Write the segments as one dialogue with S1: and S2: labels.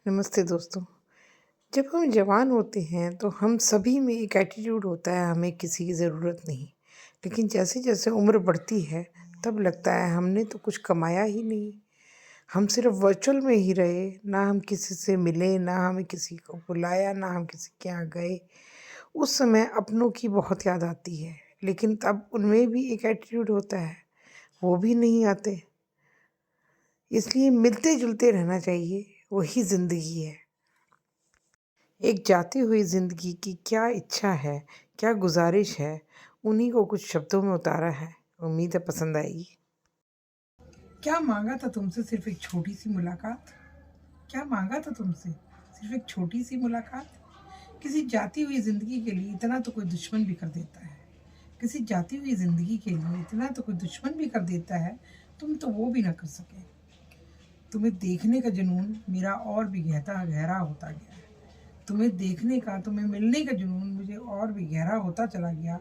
S1: नमस्ते दोस्तों। जब हम जवान होते हैं तो हम सभी में एक एटीट्यूड होता है, हमें किसी की ज़रूरत नहीं। लेकिन जैसे-जैसे उम्र बढ़ती है तब लगता है हमने तो कुछ कमाया ही नहीं। हम सिर्फ़ वर्चुअल में ही रहे, ना हम किसी से मिले, ना हमें किसी को बुलाया, ना हम किसी के यहाँ गए। उस समय अपनों की बहुत याद आती है, लेकिन तब उनमें भी एक एटीट्यूड होता है, वो भी नहीं आते। इसलिए मिलते-जुलते रहना चाहिए, वही ज़िंदगी है। एक जाती हुई ज़िंदगी की क्या इच्छा है, क्या गुज़ारिश है, उन्हीं को कुछ शब्दों में उतारा है। उम्मीद है पसंद आएगी।
S2: क्या मांगा था तुमसे सिर्फ एक छोटी सी मुलाकात? क्या मांगा था तुमसे सिर्फ एक छोटी सी मुलाकात? किसी जाती हुई जिंदगी के लिए इतना तो कोई दुश्मन भी कर देता है। किसी जाती हुई जिंदगी के लिए इतना तो कोई दुश्मन भी कर देता है। तुम तो वो भी ना कर सके। तुम्हें देखने का जुनून मेरा और भी गहरा गहरा होता गया। तुम्हें देखने का, तुम्हें मिलने का जुनून मुझे और भी गहरा होता चला गया।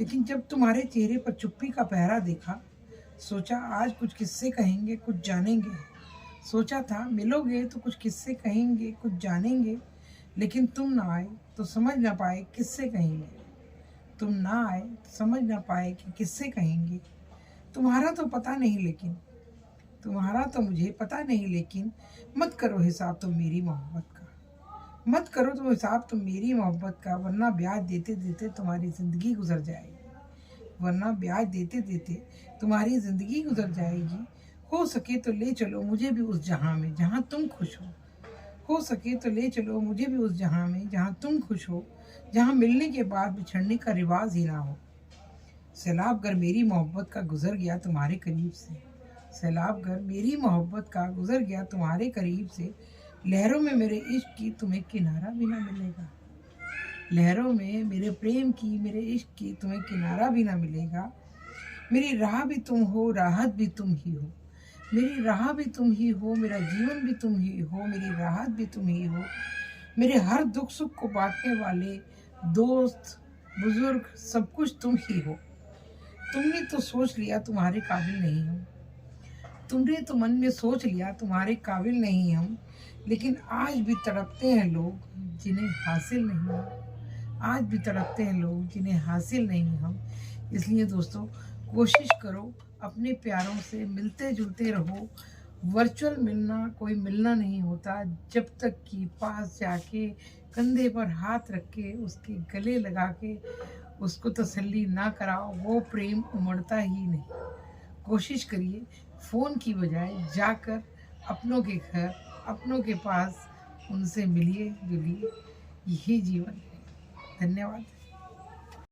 S2: लेकिन जब तुम्हारे चेहरे पर चुप्पी का पहरा देखा, सोचा आज कुछ किस्से कहेंगे, कुछ जानेंगे। सोचा था मिलोगे तो कुछ किस्से कहेंगे, कुछ जानेंगे। लेकिन तुम ना आए तो समझ ना पाए किससे कहेंगे। तुम ना आए तो समझ ना पाए कि किससे कहेंगे। तुम्हारा तो पता नहीं लेकिन, तुम्हारा तो मुझे पता नहीं लेकिन, मत करो हिसाब तो मेरी मोहब्बत का। मत करो तो हिसाब तो मेरी मोहब्बत का, वरना ब्याज देते देते तुम्हारी ज़िंदगी गुजर जाएगी। वरना ब्याज देते देते तुम्हारी ज़िंदगी गुजर जाएगी। हो सके तो ले चलो मुझे भी उस जहां में जहां तुम खुश हो। हो सके तो ले चलो मुझे भी उस जहां में जहां तुम खुश हो, जहां मिलने के बाद बिछड़ने का रिवाज ही ना हो। सैलाब गर मेरी मोहब्बत का गुजर गया तुम्हारे करीब से। सैलाब गर मेरी मोहब्बत का गुजर गया तुम्हारे करीब से। लहरों में मेरे इश्क की तुम्हें किनारा भी ना मिलेगा। लहरों में मेरे प्रेम की, मेरे इश्क की तुम्हें किनारा भी ना मिलेगा। मेरी राह भी तुम हो, राहत भी तुम ही हो। मेरी राह भी तुम ही हो, मेरा जीवन भी तुम ही हो, मेरी राहत भी तुम ही हो। मेरे हर दुख सुख को बांटने वाले दोस्त, बुजुर्ग, सब कुछ तुम ही हो। तुमने तो सोच लिया तुम्हारे काबिल नहीं हम। तुमने तो मन में सोच लिया तुम्हारे काबिल नहीं हम। लेकिन आज भी तड़पते हैं लोग जिन्हें हासिल नहीं हम। आज भी तड़पते हैं लोग जिन्हें हासिल नहीं हम। इसलिए दोस्तों, कोशिश करो अपने प्यारों से मिलते जुलते रहो। वर्चुअल मिलना कोई मिलना नहीं होता, जब तक कि पास जाके कंधे पर हाथ रख के उसके गले लगा के उसको तसल्ली ना कराओ, वो प्रेम उमड़ता ही नहीं। कोशिश करिए फ़ोन की बजाय जाकर अपनों के घर, अपनों के पास उनसे मिलिए जुलिए। यही जीवन है। धन्यवाद।